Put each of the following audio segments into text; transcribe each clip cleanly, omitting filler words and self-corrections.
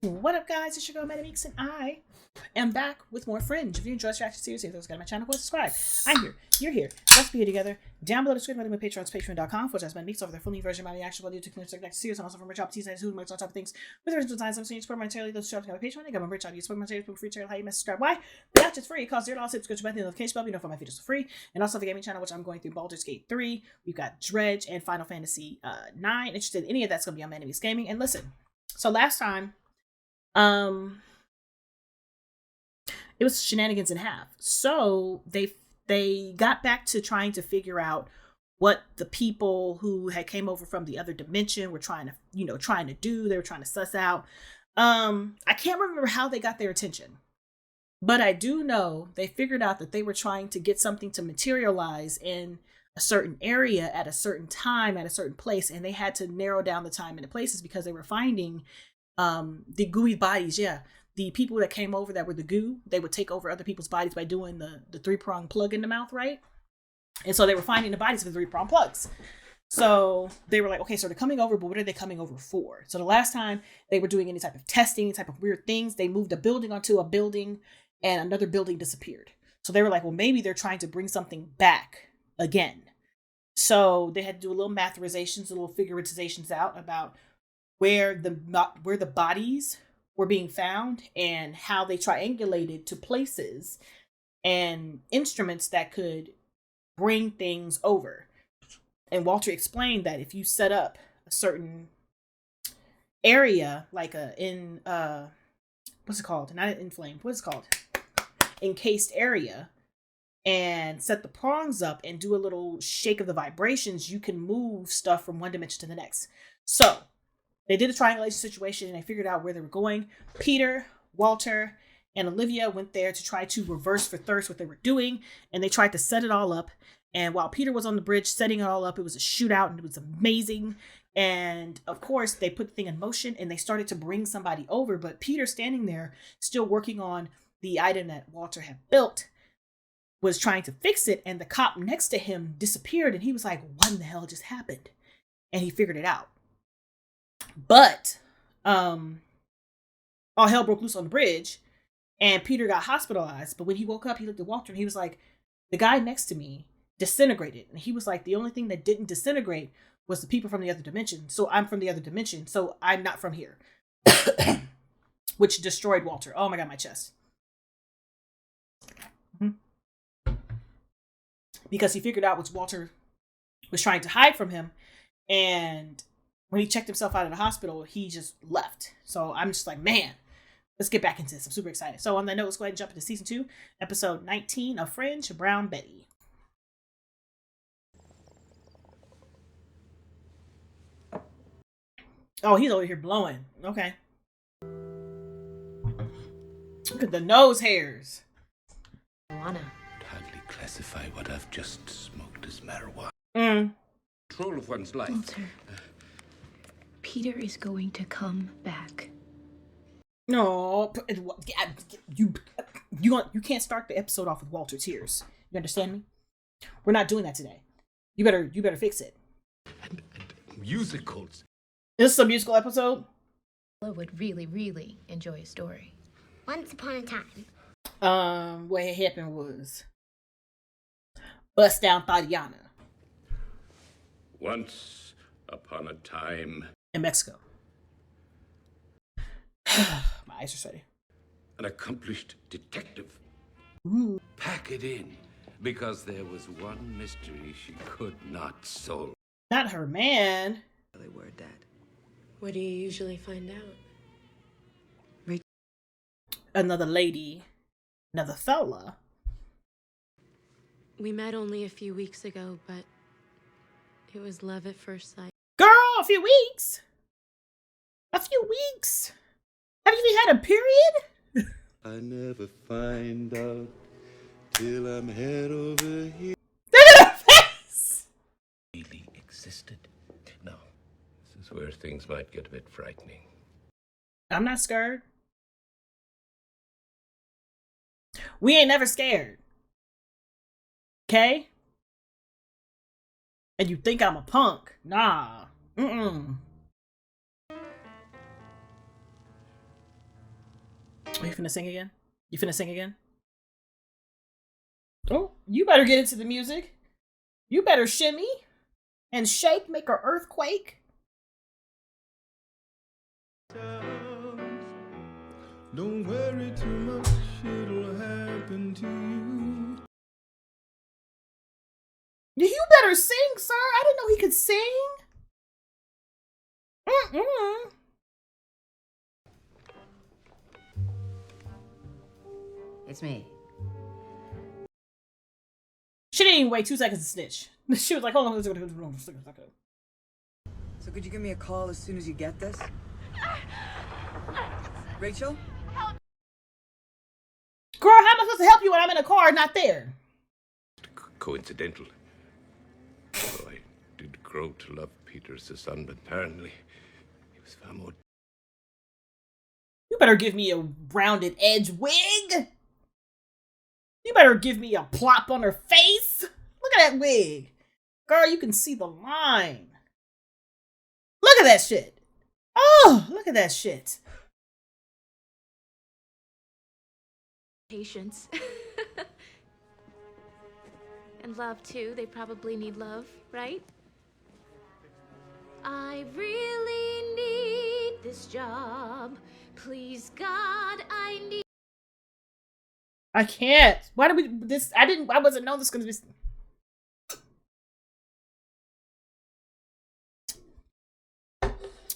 What up, guys? It's your girl ManicMeeks, and I am back with more Fringe. If you enjoy this reaction series, if you've got my channel, go subscribe. I'm here. You're here. Let's be here together. Down below the screen, my Patreon's patreon.com/ManicMeeks over there. Full version of my reaction while you took the next series, and also from Rich Up Teas, who makes all type of things with original designs. I'm saying support monetarily. Those shows on my Patreon. I got my Rich Up. You support monetarily, free channel. How you mess subscribe? Why? That's just free. It costs $0. Subscription button, the notification bell. You know, for my videos for free. And also the gaming channel, which I'm going through Baldur's Gate 3. We've got Dredge and Final Fantasy 9. Interested in any of that's going to be on ManicMeeks Gaming. And listen, so last time, it was shenanigans in half. So they got back to trying to figure out what the people who had came over from the other dimension were trying to do. They were trying to suss out. I can't remember how they got their attention, but I do know they figured out that they were trying to get something to materialize in a certain area at a certain time at a certain place, and they had to narrow down the time and the places because they were finding the gooey bodies. The people that came over that were the goo, they would take over other people's bodies by doing the three-prong plug in the mouth, right? And so they were finding the bodies of the three-prong plugs. So they were like, okay, so they're coming over, but what are they coming over for? So the last time they were doing any type of testing, any type of weird things, they moved a building onto a building and another building disappeared. So they were like, well, maybe they're trying to bring something back again. So they had to do a little matherizations, a little figuratizations out about where the bodies were being found and how they triangulated to places and instruments that could bring things over. And Walter explained that if you set up a certain area, like what's it called? Not an inflamed, what's it called? Encased area, and set the prongs up and do a little shake of the vibrations, you can move stuff from one dimension to the next. So they did a triangulation situation and they figured out where they were going. Peter, Walter, and Olivia went there to try to reverse for thirst what they were doing, and they tried to set it all up. And while Peter was on the bridge setting it all up, it was a shootout and it was amazing. And of course, they put the thing in motion and they started to bring somebody over. But Peter, standing there, still working on the item that Walter had built, was trying to fix it. And the cop next to him disappeared. And he was like, what in the hell just happened? And he figured it out. But all hell broke loose on the bridge and Peter got hospitalized. But when he woke up, he looked at Walter and he was like, the guy next to me disintegrated. And he was like, the only thing that didn't disintegrate was the people from the other dimension. So I'm from the other dimension. So I'm not from here. Which destroyed Walter. Oh my God, my chest. Because he figured out what Walter was trying to hide from him. And when he checked himself out of the hospital, he just left. So I'm just like, man, let's get back into this. I'm super excited. So on that note, let's go ahead and jump into season 2, episode 19 of Fringe, Brown Betty. Oh, he's over here blowing. Okay. Look at the nose hairs. Marijuana. Hardly classify what I've just smoked as marijuana. Control of one's life. Walter. Peter is going to come back. No, you can't start the episode off with Walter tears. You understand me? We're not doing that today. You better fix it. And musicals. This is a musical episode. I would really enjoy a story. Once upon a time. What had happened was bust down Tatiana Once upon a time. in Mexico. My eyes are sweaty. An accomplished detective. Ooh. Pack it in, because there was one mystery she could not solve. Not her man. They word that. What do you usually find out? Another lady. Another fella. We met only a few weeks ago, but it was love at first sight. Girl, a few weeks. A few weeks. Have you even had a period? I never find out till I'm head over here. Really existed. No, this is where things might get a bit frightening. I'm not scared. We ain't never scared. Okay? And you think I'm a punk. Nah. you finna sing again? You finna sing again? Oh, you better get into the music. You better shimmy and shake, make an earthquake. Don't worry too much, it'll happen to you. You better sing, sir. I didn't know he could sing. It's me. She didn't even wait 2 seconds to snitch. She was like, hold on. So could you give me a call as soon as you get this? Rachel? Girl, how am I supposed to help you when I'm in a car not there? Coincidental. Although I did grow to love Peter as a son, but apparently he was far more. You better give me a rounded edge wig. You better give me a plop on her face. Look at that wig. Girl, you can see the line. Look at that shit. Oh, look at that shit. Patience. And love, too. They probably need love, right? I really need this job. Please, God, I need... I can't. Why did we this? I wasn't know this was gonna be.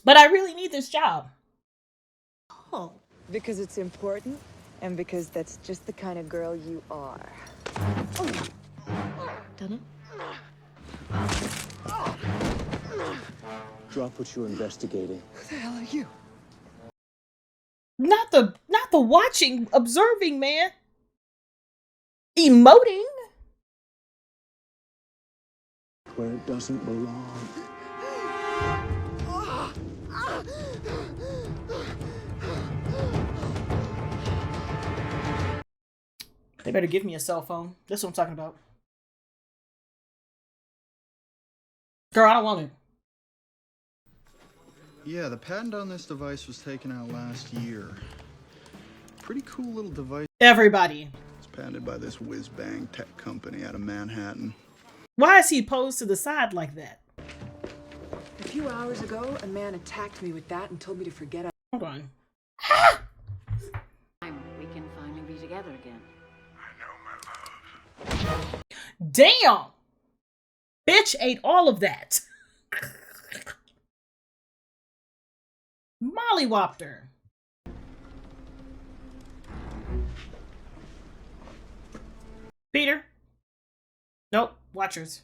But I really need this job. Oh. Because it's important, and because that's just the kind of girl you are. Dunno? Drop what you're investigating. Who the hell are you? Not the watching, observing man. Emoting. Where it doesn't belong. They better give me a cell phone. That's what I'm talking about. Girl, I don't want it. Yeah, the patent on this device was taken out last year. Pretty cool little device. Everybody. It's patented by this whiz-bang tech company out of Manhattan. Why is he posed to the side like that? A few hours ago, a man attacked me with that and told me to forget it. Hold on. We can finally be together again. Damn! Bitch ate all of that. Mollywopped her. Peter? Nope. Watchers.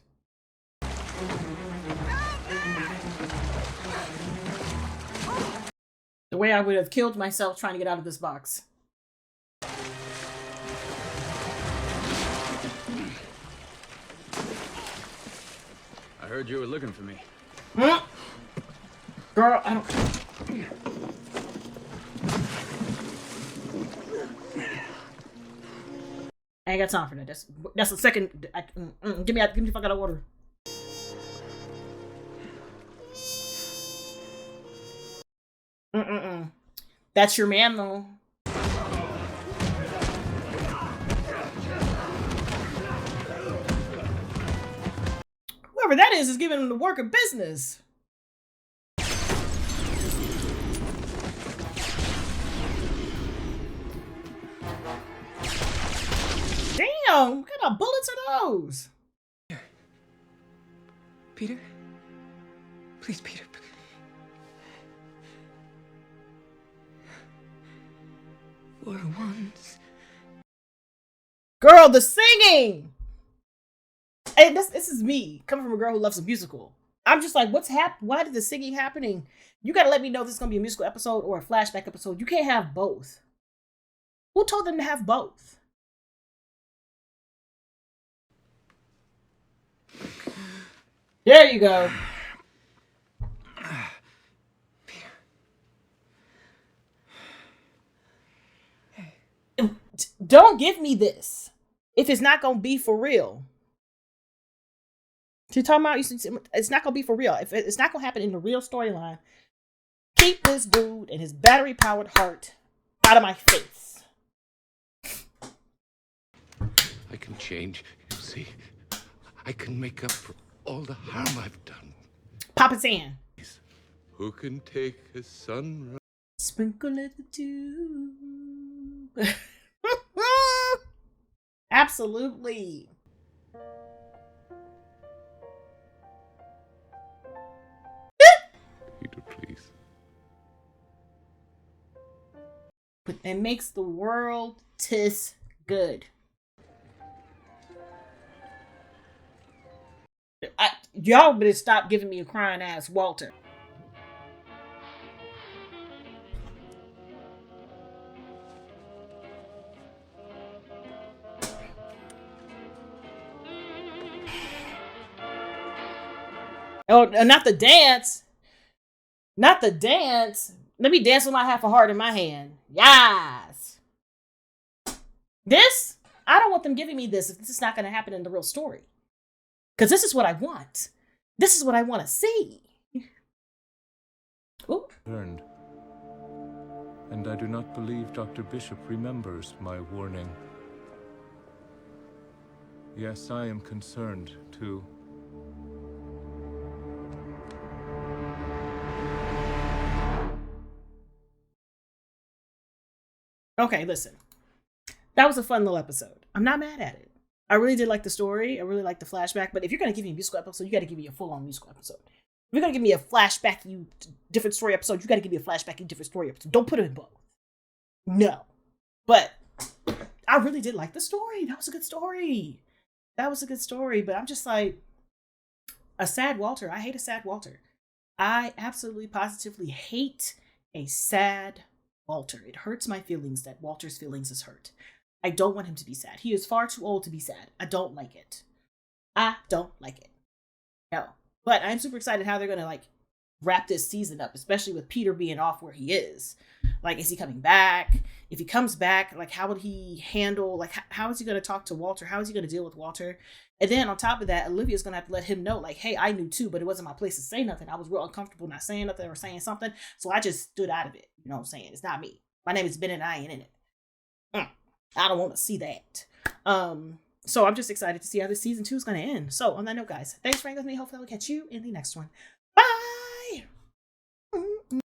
The way I would have killed myself trying to get out of this box. I heard you were looking for me. Girl, I don't... I ain't got time for that. That's the second... give me the fuck out of water. That's your man, though. Whoever that is giving him the work of business. Damn, what kind of bullets are those? Peter? Please, Peter. For once. Girl, the singing! Hey, this is me, coming from a girl who loves a musical. I'm just like, what's why did the singing happening? You gotta let me know if this is gonna be a musical episode or a flashback episode. You can't have both. Who told them to have both? There you go. Don't give me this if it's not gonna be for real. You're talking about it's not gonna be for real. If it's not gonna happen in the real storyline, keep this dude and his battery-powered heart out of my face. I can change. You see, I can make up for all the harm I've done. Pop his hand. Who can take a sunrise? Sprinkle it too. Absolutely. Peter, please. But it makes the world tis good. Y'all better stop giving me a crying ass Walter. Oh, not the dance. Not the dance. Let me dance with my half a heart in my hand. Yes. This? I don't want them giving me this if this is not going to happen in the real story. Because this is what I want. This is what I want to see. Ooh. And I do not believe Dr. Bishop remembers my warning. Yes, I am concerned, too. Okay, listen. That was a fun little episode. I'm not mad at it. I really did like the story. I really like the flashback. But if you're going to give me a musical episode, you got to give me a full-on musical episode. If you're going to give me a flashback, different story episode, you got to give me a flashback, different story episode. Don't put it in both. No. But I really did like the story. That was a good story. That was a good story. But I'm just like, a sad Walter. I hate a sad Walter. I absolutely, positively hate a sad Walter. It hurts my feelings that Walter's feelings is hurt. I don't want him to be sad. He is far too old to be sad. I don't like it. I don't like it. No. But I'm super excited how they're going to like wrap this season up, especially with Peter being off where he is. Like, is he coming back? If he comes back, like, how would he handle, like, how is he going to talk to Walter? How is he going to deal with Walter? And then on top of that, Olivia's going to have to let him know, like, hey, I knew too, but it wasn't my place to say nothing. I was real uncomfortable not saying nothing or saying something. So I just stood out of it. You know what I'm saying? It's not me. My name is Ben and I ain't in it. I don't want to see that. So I'm just excited to see how this season 2 is going to end. So on that note, guys, thanks for hanging with me. Hopefully I'll catch you in the next one.